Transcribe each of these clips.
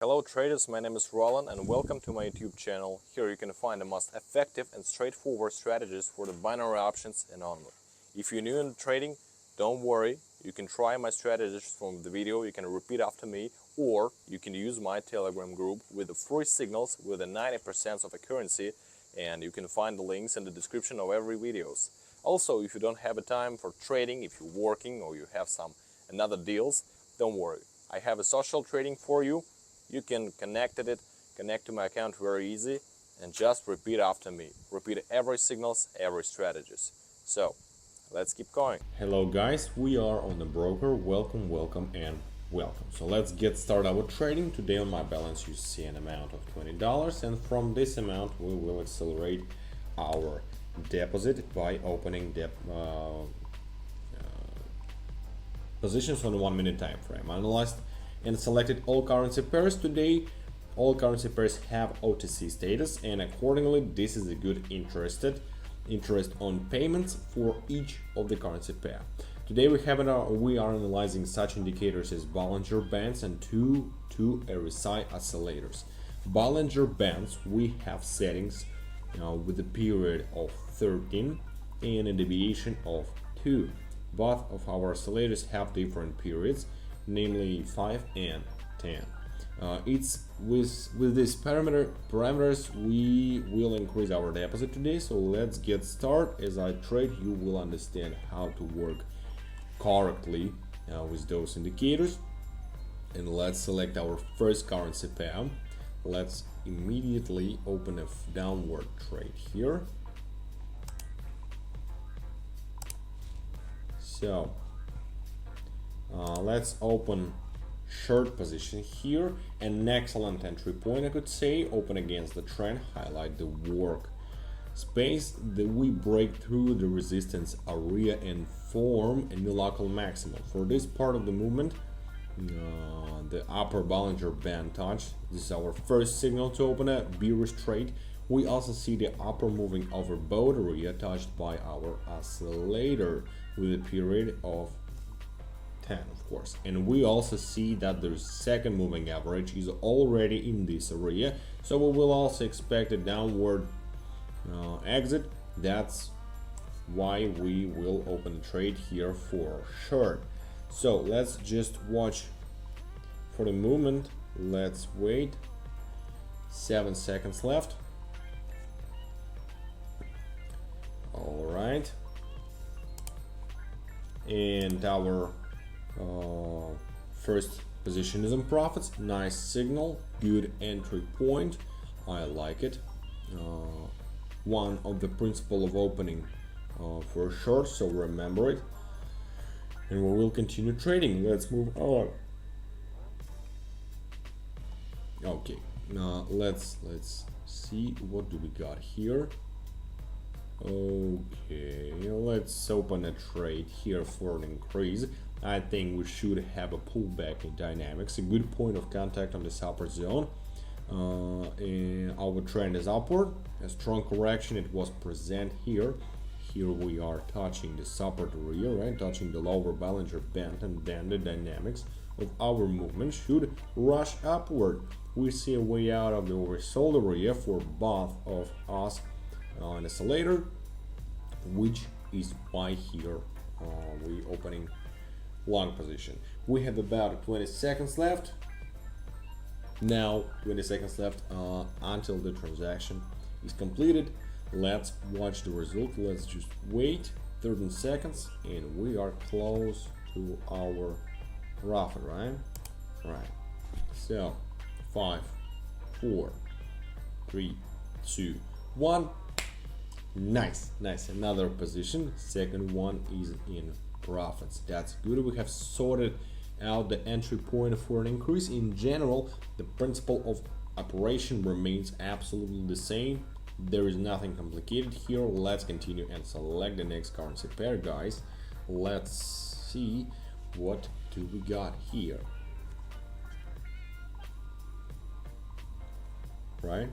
Hello traders, my name is Roland and welcome to my YouTube channel. Here you can find the most effective and straightforward strategies for the binary options and onward. If you're new in trading, don't worry, you can try my strategies from the video, you can repeat after me, or you can use my Telegram group with the free signals with a 90% of accuracy, and you can find the links in the description of every videos. Also, if you don't have a time for trading, if you're working or you have some another deals, don't worry. I have a social trading for you. You can connect to my account very easy and just repeat after me. Repeat every signals, every strategies. So let's keep going. Hello guys, we are on the broker. Welcome and welcome. So let's get started our trading. Today on my balance you see an amount of $20, and from this amount we will accelerate our deposit by opening positions on the 1 minute time frame. Analyzed and selected all currency pairs. Today all currency pairs have OTC status, and accordingly this is a good interest on payments for each of the currency pair. Today we are analyzing such indicators as Bollinger Bands and two RSI oscillators. Bollinger Bands, we have settings with a period of 13 and a deviation of 2. Both of our oscillators have different periods, namely 5 and 10. It's with these parameters we will increase our deposit today. So let's get started. As I trade, you will understand how to work correctly with those indicators. And let's select our first currency pair. Let's immediately open a downward trade here. So let's open short position here, an excellent entry point I could say. Open against the trend, highlight the work space that we break through the resistance area and form a new local maximum. For this part of the movement, the upper Bollinger Band touch. This is our first signal to open a bearish trade. We also see the upper moving overbought area touched by our oscillator with a period of 10, of course, and we also see that the second moving average is already in this area, so we will also expect a downward exit. That's why we will open a trade here for sure. So let's just watch for the movement. Let's wait. 7 seconds left. All right, and our first position is in profits. Nice signal, good entry point, I like it. One of the principle of opening for short, so remember it, and we will continue trading. Let's move on. Okay, now let's see what do we got here. Okay, let's open a trade here for an increase. I think we should have a pullback in dynamics, a good point of contact on this upper zone. And our trend is upward, a strong correction. It was present here. Here we are touching the support area, right? Touching the lower Bollinger Band, and then the dynamics of our movement should rush upward. We see a way out of the oversold area for both of us an oscillator, which is why here we opening long position. We have about 20 seconds left. Now 20 seconds left until the transaction is completed. Let's watch the result. Let's just wait 13 seconds and we are close to our profit, right? So 5, 4, 3, 2, 1. Nice, another position. Second one is in profits. That's good. We have sorted out the entry point for an increase. In general, the principle of operation remains absolutely the same. There is nothing complicated here. Let's continue and select the next currency pair, guys. Let's see what do we got here. Right.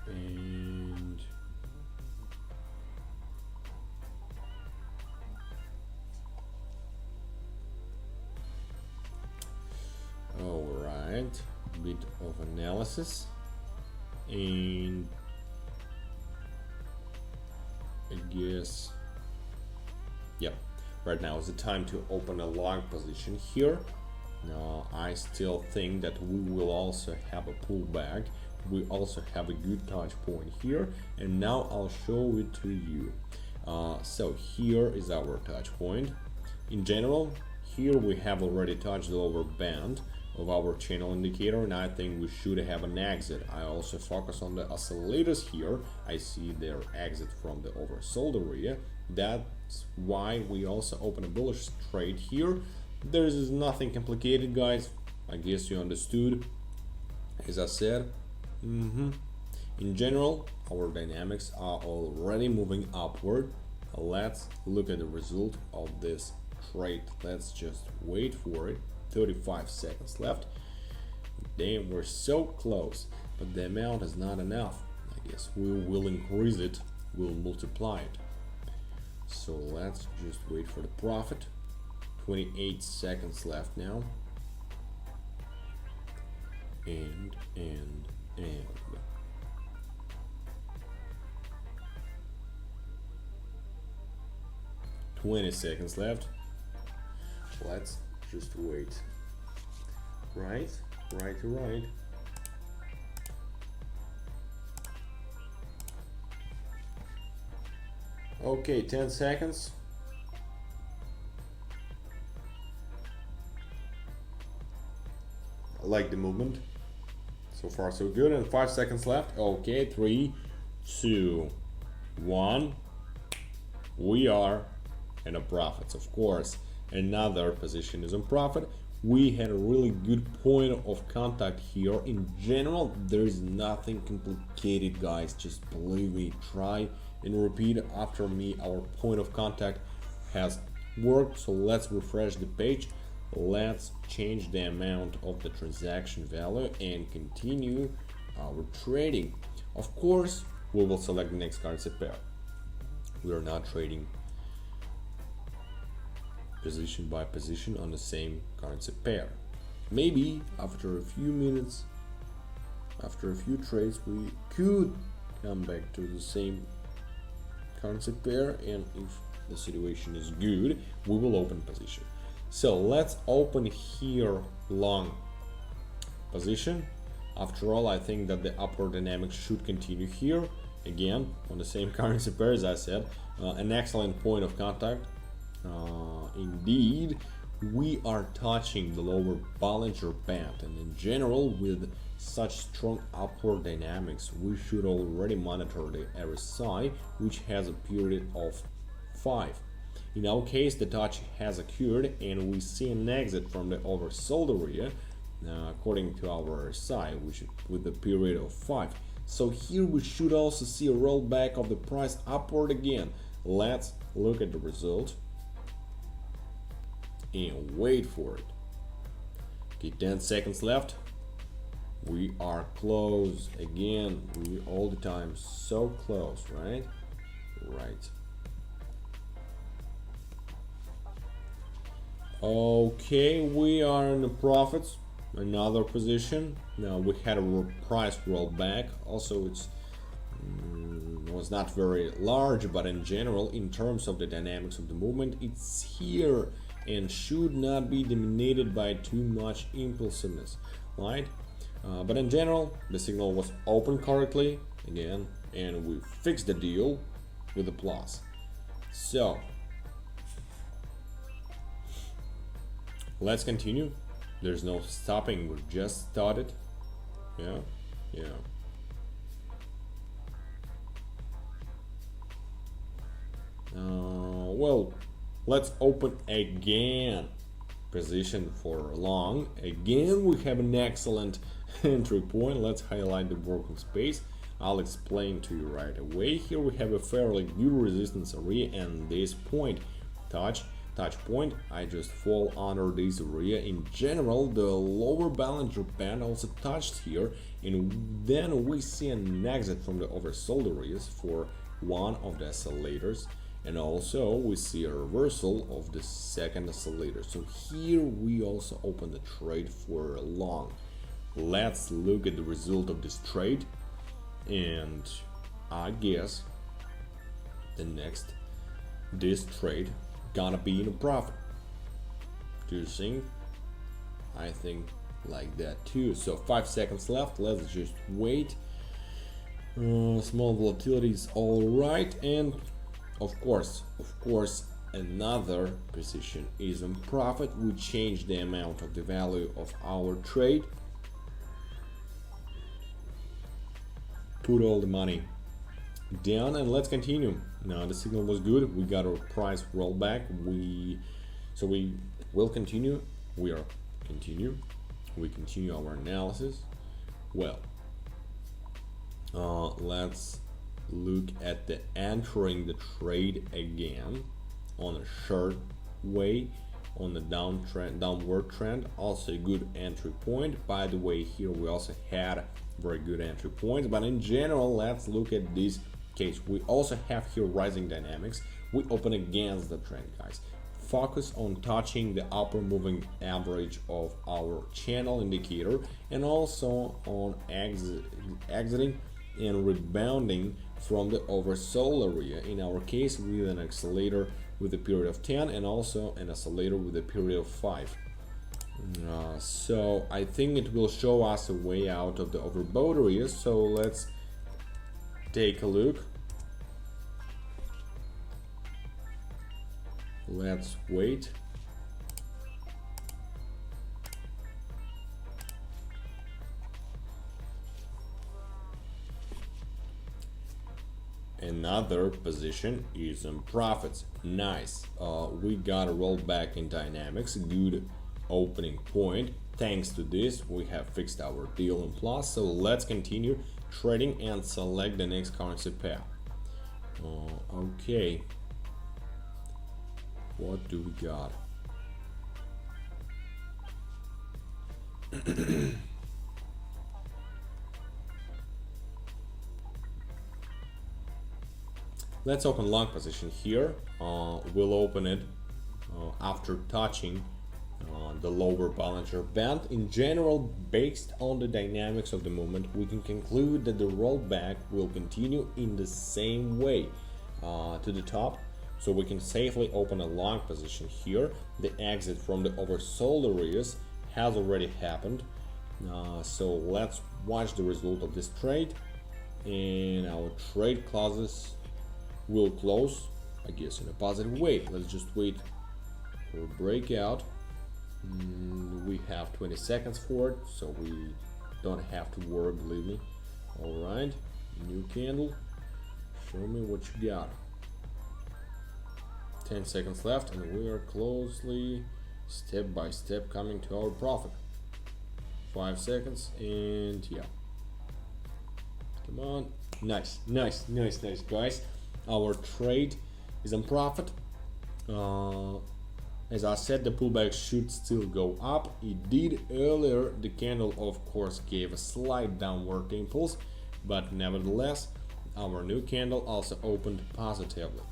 And right, bit of analysis, and I guess, yep, right now is the time to open a long position here. Now I still think that we will also have a pullback. We also have a good touch point here, and now I'll show it to you. So here is our touch point. In general, here we have already touched the lower band of our channel indicator, and I think we should have an exit. I also focus on the oscillators here. I see their exit from the oversold area. That's why we also open a bullish trade here. There is nothing complicated, guys. I guess you understood. As I said, in general, our dynamics are already moving upward. Let's look at the result of this trade. Let's just wait for it. 35 seconds left. Damn, we're so close, but the amount is not enough. I guess we will increase it, we'll multiply it. So let's just wait for the profit. 28 seconds left now. And 20 seconds left. Let's just wait. Right. Okay, 10 seconds. I like the movement. So far so good. And 5 seconds left. Okay, 3, 2, 1. We are in a profits, of course. Another position is on profit. We had a really good point of contact here. In general, there is nothing complicated, guys. Just believe me, try and repeat after me. Our point of contact has worked. So let's refresh the page. Let's change the amount of the transaction value and continue our trading. Of course, we will select the next currency pair. We are not trading position by position on the same currency pair. Maybe after a few minutes, after a few trades, we could come back to the same currency pair, and if the situation is good, we will open position. So let's open here long position. After all, I think that the upward dynamics should continue here again on the same currency pair, as I said. An excellent point of contact. Indeed, we are touching the lower Bollinger Band, and in general, with such strong upward dynamics, we should already monitor the RSI, which has a period of 5. In our case, the touch has occurred, and we see an exit from the oversold area, according to our RSI, which with a period of 5. So here we should also see a rollback of the price upward again. Let's look at the result and wait for it. Okay, 10 seconds left. We are close again. We all the time so close, right? Right. Okay, we are in the profits. Another position. Now we had a price rollback. Also, it's was not very large, but in general, in terms of the dynamics of the movement, it's here and should not be dominated by too much impulsiveness, right? But in general, the signal was open correctly again, and we fixed the deal with a plus. So let's continue. There's no stopping, we just started. Yeah. Well, let's open again position for long. Again, we have an excellent entry point. Let's highlight the working space. I'll explain to you right away. Here we have a fairly good resistance area, and this point touch point, I just fall under this area. In general, the lower Bollinger Band also touched here, and then we see an exit from the oversold areas for one of the oscillators, and also we see a reversal of the second oscillator. So here we also open the trade for long. let's look at the result of this trade, and I guess this trade gonna be in a profit. Do you think? I think like that too. So 5 seconds left, let's just wait. Small volatility is all right, and of course another position is on profit. We change the amount of the value of our trade, put all the money down, and let's continue. Now the signal was good, we got our price rollback, we will continue. We continue our analysis. Well, let's look at the entering the trade again on a short way, on the downward trend. Also a good entry point. By the way, here we also had very good entry points, but in general, let's look at this case. We also have here rising dynamics. We open against the trend, guys. Focus on touching the upper moving average of our channel indicator, and also on exiting and rebounding from the oversold area, in our case with an oscillator with a period of 10 and also an oscillator with a period of 5. So I think it will show us a way out of the overbought area, so let's take a look. Let's wait. Another position is on profits. Nice. We got a rollback in dynamics. Good opening point. Thanks to this, we have fixed our deal in plus. So let's continue trading and select the next currency pair. Okay. What do we got? Let's open long position here. We'll open it after touching the lower Bollinger Band. In general, based on the dynamics of the movement, we can conclude that the rollback will continue in the same way to the top. So we can safely open a long position here. The exit from the oversold areas has already happened. So let's watch the result of this trade, and our trade clauses will close, I guess, in a positive way. Let's just wait for a breakout. We have 20 seconds for it, so we don't have to worry, believe me. Alright, new candle. Show me what you got. 10 seconds left, and we are closely, step by step, coming to our profit. 5 seconds, and yeah. Come on. Nice, guys. Our trade is on profit. As I said, the pullback should still go up. It did earlier. The candle, of course, gave a slight downward impulse, but nevertheless, our new candle also opened positively.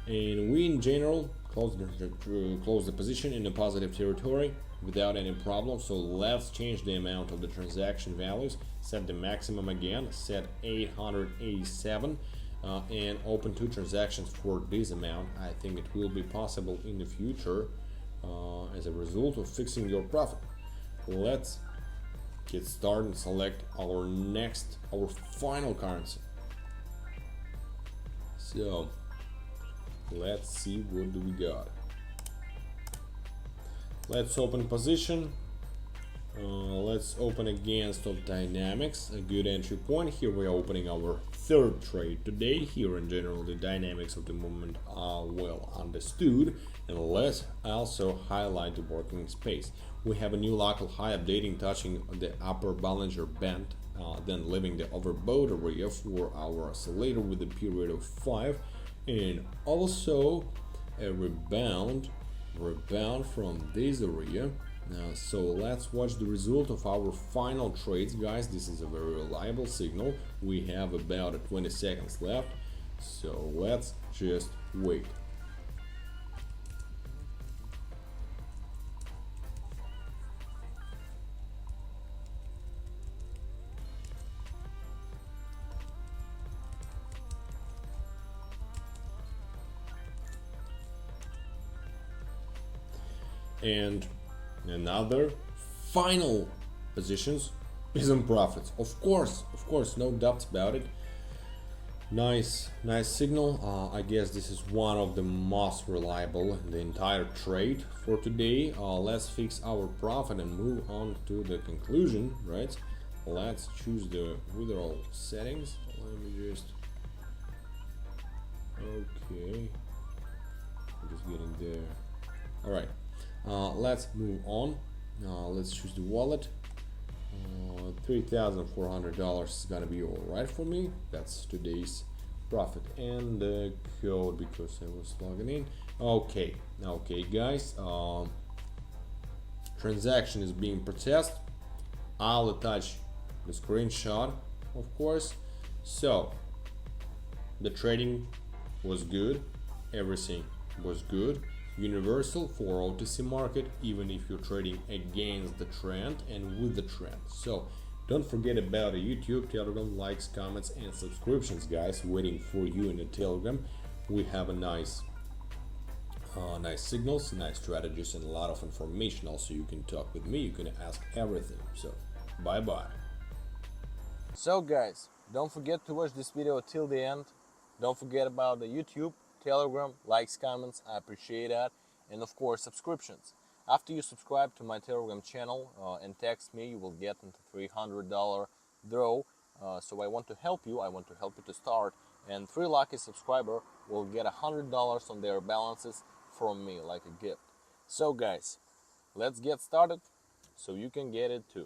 And we in general closed the position in a positive territory without any problem. So let's change the amount of the transaction values, set the maximum again, set 887, and open 2 transactions for this amount. I think it will be possible in the future as a result of fixing your profit. Let's get started and select our final currency. So let's see, what do we got. Let's open position. Let's open against of dynamics, a good entry point. Here we're opening our 3rd trade today. Here in general, the dynamics of the movement are well understood, and let's also highlight the working space. We have a new local high updating, touching the upper Bollinger Band, then leaving the overbought area for our oscillator with a period of 5, and also a rebound from this area. So let's watch the result of our final trades, guys. This is a very reliable signal. We have about 20 seconds left, so let's just wait. And another final positions is on profits. Of course, no doubts about it. Nice signal. I guess this is one of the most reliable in the entire trade for today. Let's fix our profit and move on to the conclusion, right? Let's choose the withdrawal settings. Let me just. Okay. I'm just getting there. All right. Let's move on. Let's choose the wallet. $3,400 is gonna be all right for me. That's today's profit and the code because I was logging in. Okay, guys. Transaction is being processed. I'll attach the screenshot, of course. So the trading was good. Everything was good. Universal for OTC market, even if you're trading against the trend and with the trend. So don't forget about the YouTube, Telegram, likes, comments, and subscriptions, guys. Waiting for you in the Telegram. We have a nice signals, nice strategies, and a lot of information. Also, you can talk with me. You can ask everything. So, bye bye. So guys, don't forget to watch this video till the end. Don't forget about the YouTube, Telegram, likes, comments, I appreciate that, and of course subscriptions. After you subscribe to my Telegram channel and text me, you will get into $300 draw. So I want to help you. I want to help you to start, and 3 lucky subscriber will get $100 on their balances from me, like a gift. So guys, let's get started so you can get it too.